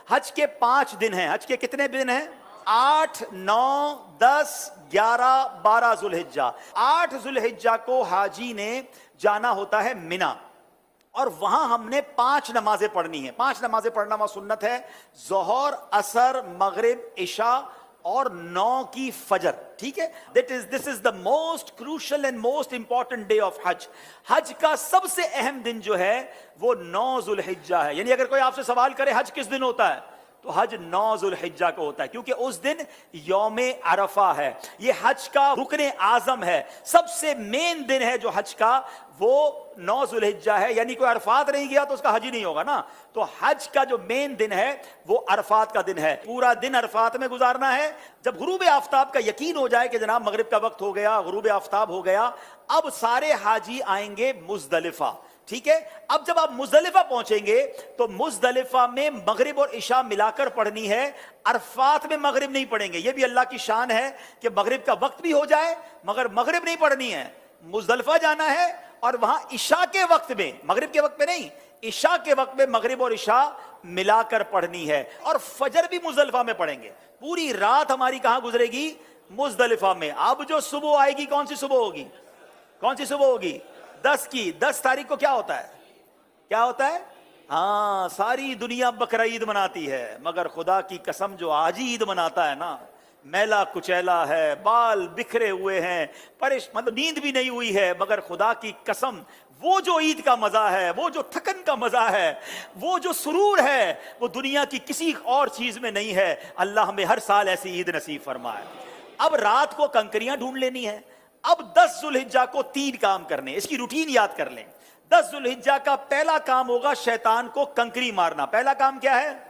हज के 5 दिन हैं। हज के कितने दिन हैं? 8, 9, 10, 11, 12 जुल्हिज्जा। 8 जुल्हिज्जा को हाजी ने जाना होता है मिना, और वहां हमने 5 नमाजें पढ़नी है। 5 नमाजें पढ़ना वहां सुन्नत है, जोहर, असर, मगरिब, इशा और 9 की फजर। ठीक है, this is the most crucial and most important day of हज। हज का सबसे अहम दिन जो है वो 9 जुल्हिज्जा है। यानी अगर कोई आपसे सवाल करे हज किस दिन होता है, तो हज 9 जुल्हिज्जा को होता है, क्योंकि उस दिन यौमे अरफा है। ये हज का रुकने आजम है, सबसे मेन दिन है जो हज का, वो 9 जुल्हिज्जा है। यानी कोई अरफात नहीं गया तो उसका हज ही नहीं होगा ना। तो हज का जो मेन दिन है वो अरफात का दिन है। पूरा दिन अरफात में गुजारना है। जब गुरूब आफ्ताब का यकीन हो जाए कि जनाब मगरिब का वक्त हो गया, गुरूब आफ्ताब हो गया, अब सारे हाजी आएंगे मुजदलिफा। ठीक है, अब जब आप मुजदलिफा पहुंचेंगे तो मुजदलिफा में मगरिब और इशा मिलाकर पढ़नी है, अरफात में मगरिब नहीं पढ़ेंगे। यह भी अल्लाह की शान है कि मगरिब का वक्त भी हो जाए मगर मगरिब नहीं पढ़नी है। मुजदलिफा जाना है और वहां इशा के वक्त में, मगरिब के वक्त में नहीं, इशा के वक्त में मगरिब और इशा मिलाकर पढ़नी है। और फजर भी मुजदलिफा में पढ़ेंगे। पूरी रात हमारी कहां गुजरेगी? मुजदलिफा में। अब जो सुबह आएगी, कौन सी सुबह होगी? कौन सी सुबह होगी? 10 की। 10 तारीख को क्या होता है? क्या होता है? हाँ, सारी दुनिया बकरा ईद मनाती है, मगर खुदा की कसम जो आज ही ईद मनाता है ना, मैला कुचैला है, बाल बिखरे हुए हैं, मतलब नींद भी नहीं हुई है, मगर खुदा की कसम वो जो ईद का मजा है, वो जो थकन का मजा है, वो जो सुरूर है, वो दुनिया की किसी और चीज में नहीं है। अल्लाह हमें हर साल ऐसी ईद नसीब फरमाए। अब रात को कंकरियां ढूंढ लेनी है। अब 10 जुल्हिज्जा को 3 काम करने, इसकी रूटीन याद कर लें। 10 जुल्हिज्जा का पहला काम होगा शैतान को कंकरी मारना। पहला काम क्या है?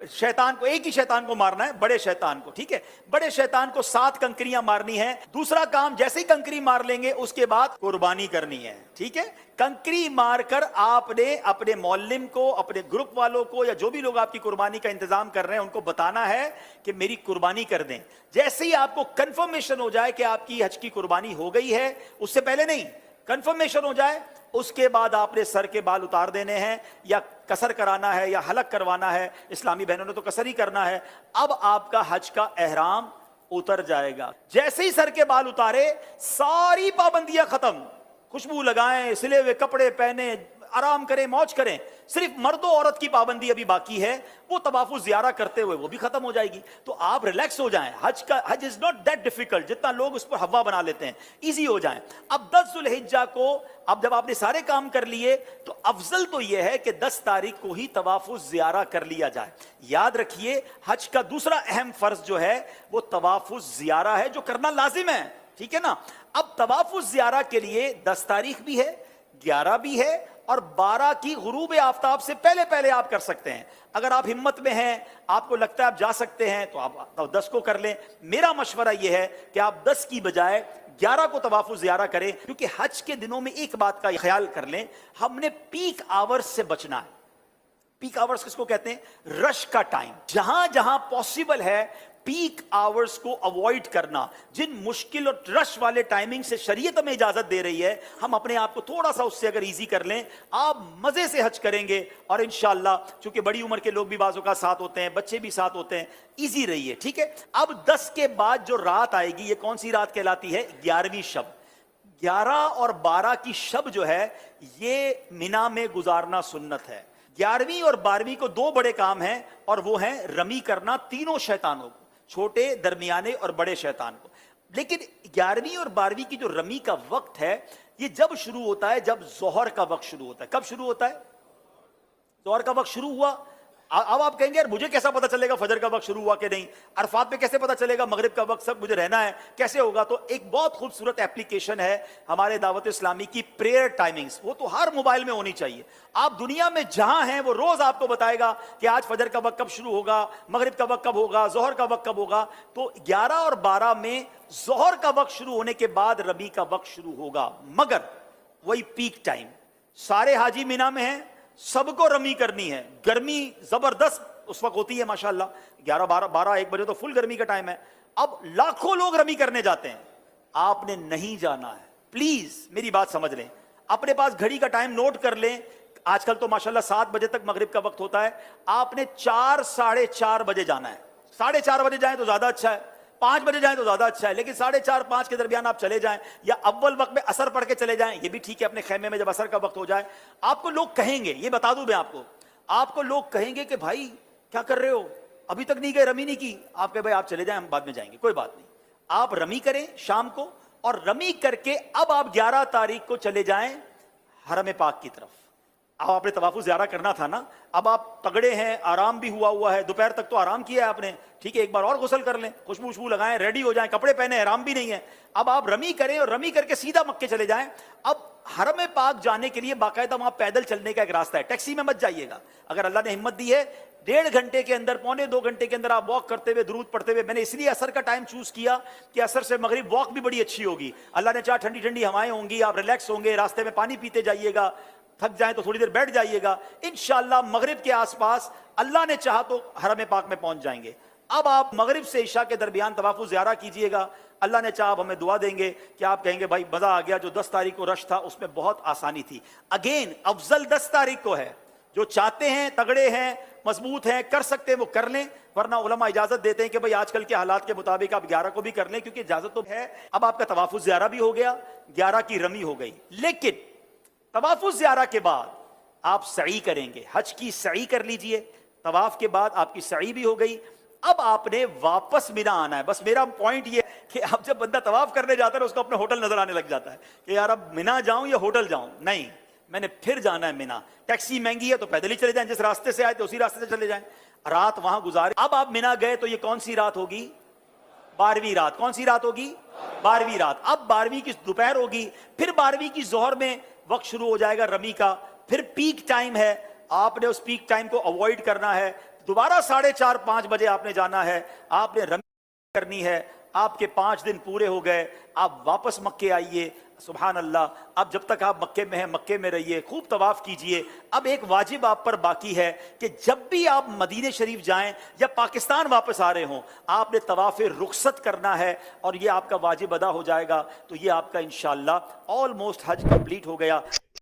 शैतान को, एक ही शैतान को मारना है, बड़े शैतान को। ठीक है, बड़े शैतान को 7 कंकरियां मारनी है। दूसरा काम, जैसे ही कंकरी मार लेंगे उसके बाद कुर्बानी करनी है। ठीक है, कंकरी मारकर आपने अपने मौल्लिम को, अपने ग्रुप वालों को, या जो भी लोग आपकी कुर्बानी का इंतजाम कर रहे हैं उनको बताना है कि मेरी कुर्बानी कर दें। जैसे ही आपको कंफर्मेशन हो जाए कि आपकी हज की कुर्बानी हो गई है, उससे पहले नहीं, कंफर्मेशन हो जाए, उसके बाद आपने सर के बाल उतार देने हैं, या कसर कराना है या हलक करवाना है। इस्लामी बहनों ने तो कसर ही करना है। अब आपका हज का एहराम उतर जाएगा। जैसे ही सर के बाल उतारे, सारी पाबंदियां खत्म। खुशबू लगाएं, सिले हुए कपड़े पहने, आराम करें, मौज करें। सिर्फ मर्दों औरत की पाबंदी अभी बाकी है, वो तवाफुल ज़ियारा करते हुए वो भी खत्म हो जाएगी। तो आप रिलैक्स हो जाएं। हज इज नॉट दैट डिफिकल्ट जितना लोग उस पर हवा बना लेते हैं। इजी हो जाएं। अब 10 जुल्हिज्जा को, अब जब आपने सारे काम कर लिए, तो अफजल तो यह है कि 10 तारीख को ही तवाफुल ज़ियारा कर लिया जाए। याद रखिए, हज का दूसरा अहम फर्ज जो है वो तवाफुल ज़ियारा है, जो करना लाजिम है। ठीक है ना। अब तवाफुल ज़ियारा के लिए 10 तारीख भी है, 11 भी है, और 12 की गुरूब आफ्ताब से पहले पहले आप कर सकते हैं। अगर आप हिम्मत में हैं, आपको लगता है आप जा सकते हैं, तो आप 10 को कर लें। मेरा मशवरा यह है कि आप 10 की बजाय 11 को तवाफुल ज़ियारा करें, क्योंकि हज के दिनों में एक बात का ख्याल कर लें, हमने पीक आवर्स से बचना है। पीक आवर्स किसको कहते हैं? रश का टाइम। जहां जहां पॉसिबल है पीक आवर्स को अवॉइड करना। जिन मुश्किल और रश वाले टाइमिंग से शरीयत में इजाजत दे रही है, हम अपने आप को थोड़ा सा उससे अगर इजी कर लें, आप मजे से हज करेंगे। और इंशाअल्लाह, चूंकि बड़ी उम्र के लोग भी बाजों का साथ होते हैं, बच्चे भी साथ होते हैं, इजी रही है। ठीक है, अब 10 के बाद जो रात आएगी, ये कौन सी रात कहलाती है? 11वीं शब। 11 और 12 की शब जो है, ये मिना में गुजारना सुन्नत है। 11वीं और 12वीं को 2 बड़े काम हैं, और वो हैं रमी करना तीनों शैतानों को, छोटे, दरमियाने और बड़े शैतान को। लेकिन 11वीं और 12वीं की जो रमी का वक्त है, ये जब शुरू होता है, जब जोहर का वक्त शुरू होता है। कब शुरू होता है? जोहर का वक्त शुरू हुआ। अब आप कहेंगे यार मुझे कैसा पता चलेगा फजर का वक्त शुरू हुआ कि नहीं, अरफात पे कैसे पता चलेगा मगरिब का वक्त, सब मुझे रहना है, कैसे होगा? तो एक बहुत खूबसूरत एप्लीकेशन है हमारे दावत इस्लामी की, प्रेयर टाइमिंग्स। वो तो हर मोबाइल में होनी चाहिए। आप दुनिया में जहां हैं वो रोज आपको बताएगा कि आज फजर का वक्त कब शुरू होगा, मगरिब का वक्त कब होगा, जोहर का वक्त कब होगा। तो 11 और 12 में जोहर का वक्त शुरू होने के बाद रबी का वक्त शुरू होगा, मगर वही पीक टाइम। सारे हाजी मीना में हैं, सबको रमी करनी है। गर्मी जबरदस्त उस वक्त होती है माशाल्लाह, 11, 12, 1 बजे तो फुल गर्मी का टाइम है। अब लाखों लोग रमी करने जाते हैं, आपने नहीं जाना है। प्लीज मेरी बात समझ लें, अपने पास घड़ी का टाइम नोट कर लें। آج کل تو ماشاءاللہ 7 بجے تک مغرب کا وقت ہوتا ہے، آپ نے 4 ساڑھے 4 بجے جانا ہے. 4:30 بجے جائیں تو زیادہ اچھا ہے، 5 بجے جائیں تو زیادہ اچھا ہے، لیکن 4:30 5 کے درمیان آپ چلے جائیں، یا اول وقت میں عصر پڑھ کے چلے جائیں، یہ بھی ٹھیک ہے. اپنے خیمے میں جب عصر کا وقت ہو جائے، آپ کو لوگ کہیں گے، یہ بتا دوں میں آپ کو لوگ کہیں گے کہ بھائی کیا کر رہے ہو، ابھی تک نہیں گئے، رمی نہیں کی. آپ کہ بھائی آپ چلے جائیں، ہم بعد میں جائیں گے، کوئی بات نہیں. آپ رمی کریں شام کو، اور رمی کر کے اب آپ 11 تاریخ کو چلے جائیں حرم پاک کی طرف. اب آپ نے طواف زیارہ کرنا تھا نا، اب آپ تگڑے ہیں، آرام بھی ہوا ہے، دوپہر تک تو آرام کیا ہے آپ نے، ٹھیک ہے، ایک بار اور غسل کر لیں، خوشبو لگائیں، ریڈی ہو جائیں، کپڑے پہنے، احرام بھی نہیں ہے. اب آپ رمی کریں اور رمی کر کے سیدھا مکے چلے جائیں. اب حرم پاک جانے کے لیے باقاعدہ وہاں پیدل چلنے کا ایک راستہ ہے، ٹیکسی میں مت جائیے گا. اگر اللہ نے ہمت دی ہے 1.5 گھنٹے کے اندر، 1.25 گھنٹے کے اندر آپ واک کرتے ہوئے، درود پڑھتے ہوئے. میں نے اس لیے عصر کا ٹائم چوز کیا کہ عصر سے مغرب واک بھی بڑی اچھی ہوگی. اللہ نے چاہا ٹھنڈی ٹھنڈی ہوائیں ہوں گی، آپ ریلیکس ہوں گے، راستے میں پانی پیتے جائیے گا، تھک جائیں تو تھوڑی دیر بیٹھ جائیے گا. انشاءاللہ مغرب کے آس پاس اللہ نے چاہا تو حرم پاک میں پہنچ جائیں گے. اب آپ مغرب سے عشاء کے درمیان طواف زیارہ کیجئے گا. اللہ نے چاہا ہمیں دعا دیں گے کہ آپ کہیں گے بھائی مزہ آ گیا. جو 10 تاریخ کو رش تھا اس میں بہت آسانی تھی. اگین افضل 10 تاریخ کو ہے. جو چاہتے ہیں، تگڑے ہیں، مضبوط ہیں، کر سکتے ہیں وہ کر لیں، ورنہ علماء اجازت دیتے ہیں کہ بھئی آج کل کے حالات کے مطابق آپ 11 کو بھی کر لیں، کیونکہ اجازت تو ہے. اب آپ کا طواف زیارہ بھی ہو گیا، 11 کی رمی ہو گئی. لیکن طواف زیارہ کے بعد آپ سعی کریں گے. حج کی سعی کر لیجئے، طواف کے بعد آپ کی سعی بھی ہو گئی. اب آپ نے واپس مینا آنا ہے. بس میرا پوائنٹ یہ کہ اب جب بندہ طواف کرنے جاتا ہے اس کو اپنا ہوٹل نظر آنے لگ جاتا ہے کہ یار اب مینا جاؤں یا ہوٹل جاؤں. نہیں، میں نے پھر جانا ہے مینا. ٹیکسی مہنگی ہے تو پیدل ہی چلے جائیں، جس راستے سے آئے تو اسی راستے سے چلے جائیں، رات وہاں گزارے. اب آپ مینا گئے تو یہ کون سی رات ہوگی؟ 12ویں رات. کون سی رات ہوگی؟ 12ویں رات. اب 12ویں کی دوپہر ہوگی، پھر 12ویں کی ظہر میں وقت شروع ہو جائے گا رمی کا. پھر پیک ٹائم ہے، آپ نے اس پیک ٹائم کو اوائڈ کرنا ہے. دوبارہ 4:30 5 بجے آپ نے جانا ہے، آپ نے رمی کرنی ہے. آپ کے 5 دن پورے ہو گئے، آپ واپس مکے آئیے. سبحان اللہ. اب جب تک آپ مکے میں ہیں مکے میں رہیے، خوب طواف کیجئے. اب ایک واجب آپ پر باقی ہے کہ جب بھی آپ مدینہ شریف جائیں یا پاکستان واپس آ رہے ہوں، آپ نے طواف رخصت کرنا ہے، اور یہ آپ کا واجب ادا ہو جائے گا. تو یہ آپ کا انشاءاللہ آلموسٹ حج کمپلیٹ ہو گیا.